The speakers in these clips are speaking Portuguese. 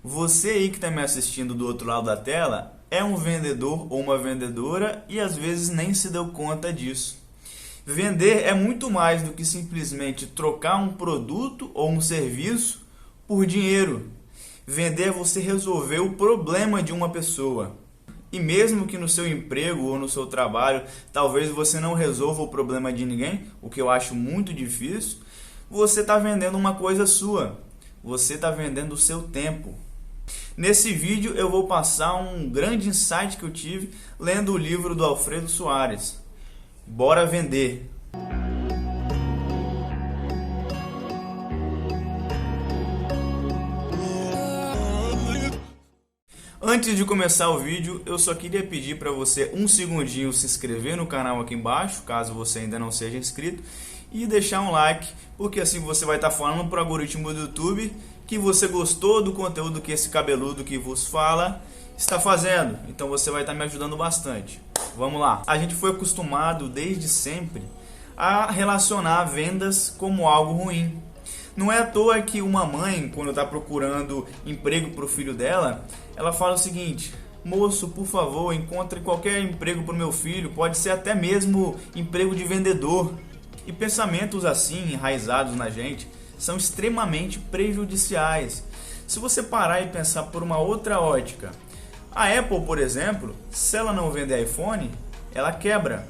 Você aí que está me assistindo do outro lado da tela é um vendedor ou uma vendedora e às vezes nem se deu conta disso. Vender é muito mais do que simplesmente trocar um produto ou um serviço por dinheiro. Vender é você resolver o problema de uma pessoa. E mesmo que no seu emprego ou no seu trabalho, talvez você não resolva o problema de ninguém, o que eu acho muito difícil, você está vendendo uma coisa sua. Você está vendendo o seu tempo. Nesse vídeo eu vou passar um grande insight que eu tive lendo o livro do Alfredo Soares. Bora vender! Antes de começar o vídeo, eu só queria pedir para você um segundinho se inscrever no canal aqui embaixo, caso você ainda não seja inscrito, e deixar um like, porque assim você vai estar falando para o algoritmo do YouTube que você gostou do conteúdo que esse cabeludo que vos fala está fazendo. Então você vai estar me ajudando bastante. Vamos lá. A gente foi acostumado desde sempre a relacionar vendas como algo ruim. Não é à toa que uma mãe, quando está procurando emprego para o filho dela, ela fala o seguinte: moço, por favor, encontre qualquer emprego para o meu filho, pode ser até mesmo emprego de vendedor. E pensamentos assim, enraizados na gente, são extremamente prejudiciais. Se você parar e pensar por uma outra ótica, a Apple, por exemplo, se ela não vender iPhone, ela quebra.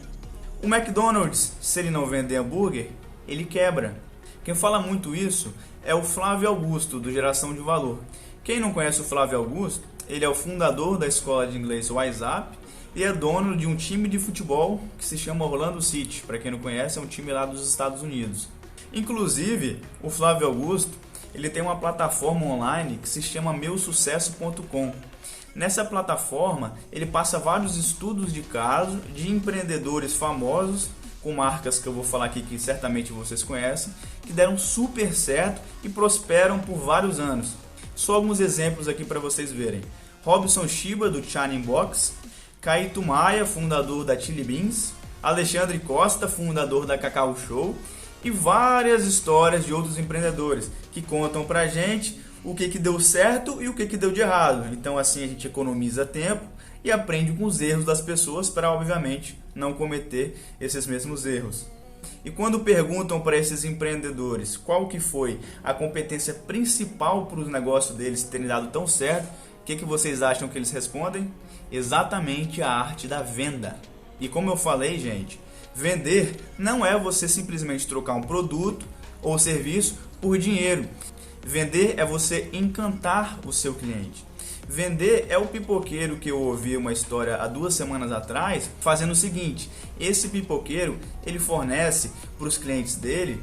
O McDonald's, se ele não vender hambúrguer, ele quebra. Quem fala muito isso é o Flávio Augusto, do Geração de Valor. Quem não conhece o Flávio Augusto, ele é o fundador da escola de inglês WhatsApp e é dono de um time de futebol que se chama Orlando City. Para quem não conhece, é um time lá dos Estados Unidos. Inclusive, o Flávio Augusto, ele tem uma plataforma online que se chama meusucesso.com. Nessa plataforma, ele passa vários estudos de caso de empreendedores famosos, com marcas que eu vou falar aqui que certamente vocês conhecem, que deram super certo e prosperam por vários anos. Só alguns exemplos aqui para vocês verem. Robson Shiba, do Shining Box, Caíto Maia, fundador da Chili Beans, Alexandre Costa, fundador da Cacau Show, e várias histórias de outros empreendedores que contam pra gente o que deu certo e o que deu de errado. Então assim a gente economiza tempo e aprende com os erros das pessoas para, obviamente, não cometer esses mesmos erros. E quando perguntam para esses empreendedores qual que foi a competência principal para os negócios deles terem dado tão certo, o que vocês acham que eles respondem? Exatamente a arte da venda. E como eu falei, gente, vender não é você simplesmente trocar um produto ou serviço por dinheiro. Vender é você encantar o seu cliente. Vender é o pipoqueiro que eu ouvi uma história há 2 semanas atrás, fazendo o seguinte: esse pipoqueiro ele fornece para os clientes dele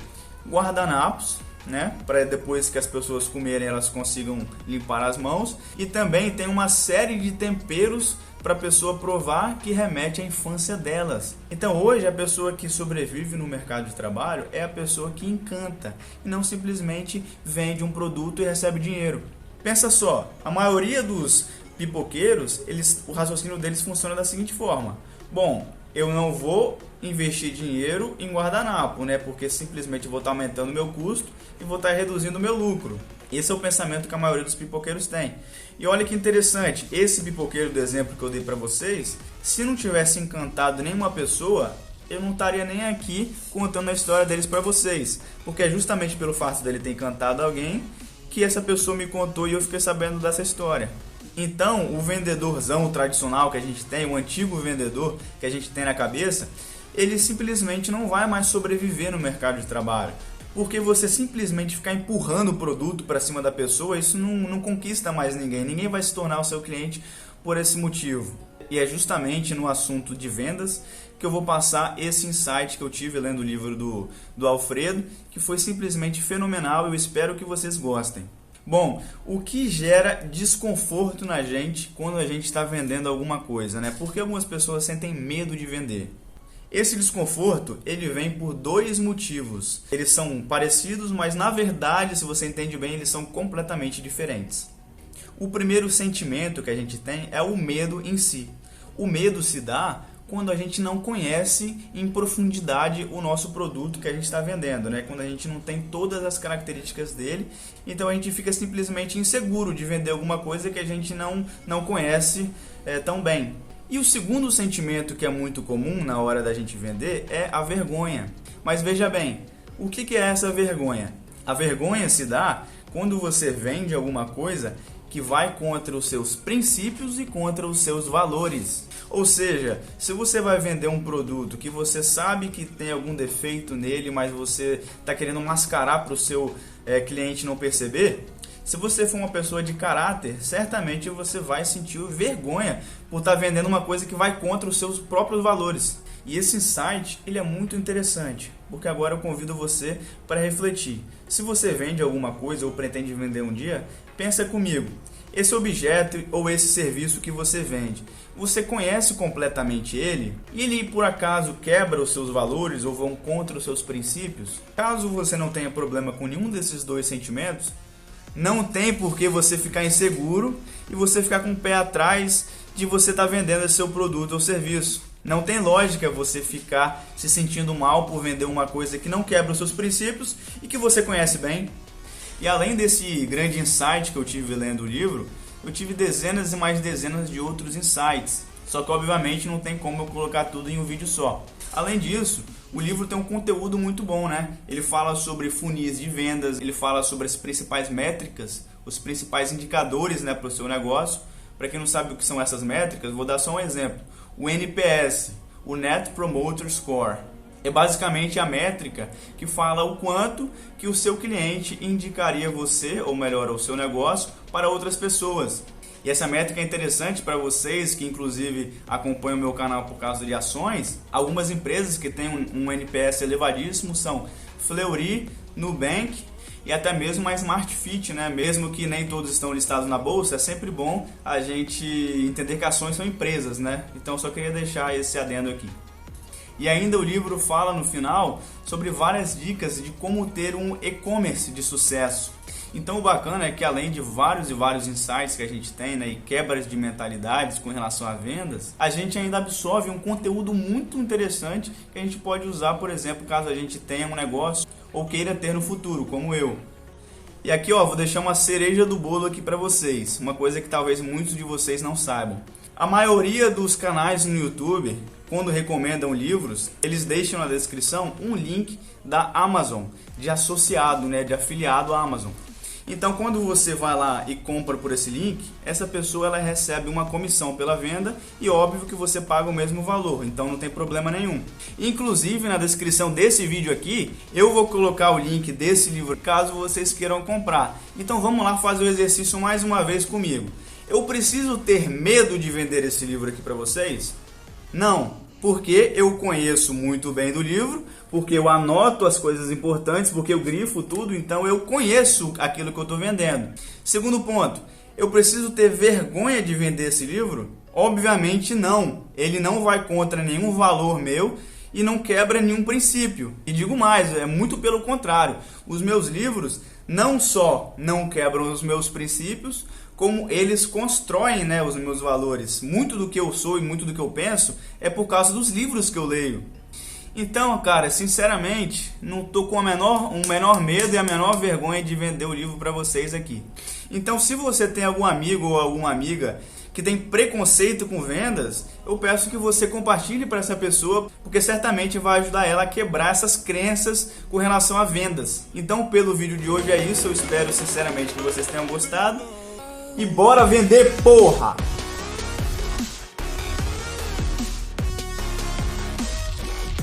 guardanapos, né, para depois que as pessoas comerem elas consigam limpar as mãos, e também tem uma série de temperos para a pessoa provar que remete à infância delas. Então hoje a pessoa que sobrevive no mercado de trabalho é a pessoa que encanta e não simplesmente vende um produto e recebe dinheiro. Pensa só, a maioria dos pipoqueiros, o raciocínio deles funciona da seguinte forma: bom, eu não vou investir dinheiro em guardanapo, né? Porque simplesmente vou estar aumentando o meu custo e vou estar reduzindo o meu lucro. Esse é o pensamento que a maioria dos pipoqueiros tem. E olha que interessante, esse pipoqueiro do exemplo que eu dei para vocês, se não tivesse encantado nenhuma pessoa, eu não estaria nem aqui contando a história deles para vocês. Porque é justamente pelo fato dele ter encantado alguém que essa pessoa me contou e eu fiquei sabendo dessa história. Então, o vendedorzão tradicional que a gente tem, o antigo vendedor que a gente tem na cabeça, ele simplesmente não vai mais sobreviver no mercado de trabalho. Porque você simplesmente ficar empurrando o produto para cima da pessoa, isso não conquista mais ninguém. Ninguém vai se tornar o seu cliente por esse motivo. E é justamente no assunto de vendas que eu vou passar esse insight que eu tive lendo o livro do Alfredo, que foi simplesmente fenomenal. Eu espero que vocês gostem. Bom, o que gera desconforto na gente quando a gente está vendendo alguma coisa, né? Porque algumas pessoas sentem medo de vender. Esse desconforto, ele vem por 2 motivos. Eles são parecidos, mas na verdade, se você entende bem, eles são completamente diferentes. O primeiro sentimento que a gente tem é o medo em si. O medo se dá quando a gente não conhece em profundidade o nosso produto que a gente está vendendo, né? Quando a gente não tem todas as características dele, então a gente fica simplesmente inseguro de vender alguma coisa que a gente não conhece tão bem. E o segundo sentimento que é muito comum na hora da gente vender é a vergonha. Mas veja bem, o que é essa vergonha? A vergonha se dá quando você vende alguma coisa que vai contra os seus princípios e contra os seus valores. Ou seja, se você vai vender um produto que você sabe que tem algum defeito nele, mas você está querendo mascarar para o seu cliente não perceber, se você for uma pessoa de caráter, certamente você vai sentir vergonha por estar vendendo uma coisa que vai contra os seus próprios valores. E esse insight ele é muito interessante, porque agora eu convido você para refletir. Se você vende alguma coisa ou pretende vender um dia, pensa comigo. Esse objeto ou esse serviço que você vende, você conhece completamente ele? E ele por acaso quebra os seus valores ou vão contra os seus princípios? Caso você não tenha problema com nenhum desses dois sentimentos, não tem por que você ficar inseguro e você ficar com o pé atrás de você estar vendendo esse seu produto ou serviço. Não tem lógica você ficar se sentindo mal por vender uma coisa que não quebra os seus princípios e que você conhece bem. E além desse grande insight que eu tive lendo o livro, eu tive dezenas e mais dezenas de outros insights. Só que obviamente não tem como eu colocar tudo em um vídeo só. Além disso, o livro tem um conteúdo muito bom, né? Ele fala sobre funis de vendas, ele fala sobre as principais métricas, os principais indicadores, né, para o seu negócio. Para quem não sabe o que são essas métricas, vou dar só um exemplo. O NPS, o Net Promoter Score, é basicamente a métrica que fala o quanto que o seu cliente indicaria você, ou melhor, o seu negócio, para outras pessoas. E essa métrica é interessante para vocês que inclusive acompanham o meu canal por causa de ações. Algumas empresas que têm um NPS elevadíssimo são Fleury, Nubank e até mesmo a Smart Fit, né? Mesmo que nem todos estão listados na bolsa, é sempre bom a gente entender que ações são empresas, né? Então só queria deixar esse adendo aqui. E ainda o livro fala no final sobre várias dicas de como ter um e-commerce de sucesso. Então o bacana é que além de vários e vários insights que a gente tem, né, e quebras de mentalidades com relação a vendas, a gente ainda absorve um conteúdo muito interessante que a gente pode usar, por exemplo, caso a gente tenha um negócio ou queira ter no futuro, como eu. E aqui vou deixar uma cereja do bolo aqui para vocês, uma coisa que talvez muitos de vocês não saibam. A maioria dos canais no YouTube, quando recomendam livros, eles deixam na descrição um link da Amazon, de associado, né, de afiliado à Amazon. Então quando você vai lá e compra por esse link, essa pessoa ela recebe uma comissão pela venda e óbvio que você paga o mesmo valor, então não tem problema nenhum. Inclusive na descrição desse vídeo aqui, eu vou colocar o link desse livro caso vocês queiram comprar. Então vamos lá fazer o exercício mais uma vez comigo. Eu preciso ter medo de vender esse livro aqui para vocês? Não. Porque eu conheço muito bem do livro, porque eu anoto as coisas importantes, porque eu grifo tudo, então eu conheço aquilo que eu estou vendendo. Segundo ponto, eu preciso ter vergonha de vender esse livro? Obviamente não. Ele não vai contra nenhum valor meu e não quebra nenhum princípio. E digo mais, é muito pelo contrário. Os meus livros não só não quebram os meus princípios, como eles constroem, né, os meus valores. Muito do que eu sou e muito do que eu penso é por causa dos livros que eu leio. Então, cara, sinceramente, não tô com o menor medo e a menor vergonha de vender o livro para vocês aqui. Então, se você tem algum amigo ou alguma amiga que tem preconceito com vendas, eu peço que você compartilhe para essa pessoa, porque certamente vai ajudar ela a quebrar essas crenças com relação a vendas. Então, pelo vídeo de hoje é isso. Eu espero sinceramente que vocês tenham gostado. E bora vender, porra!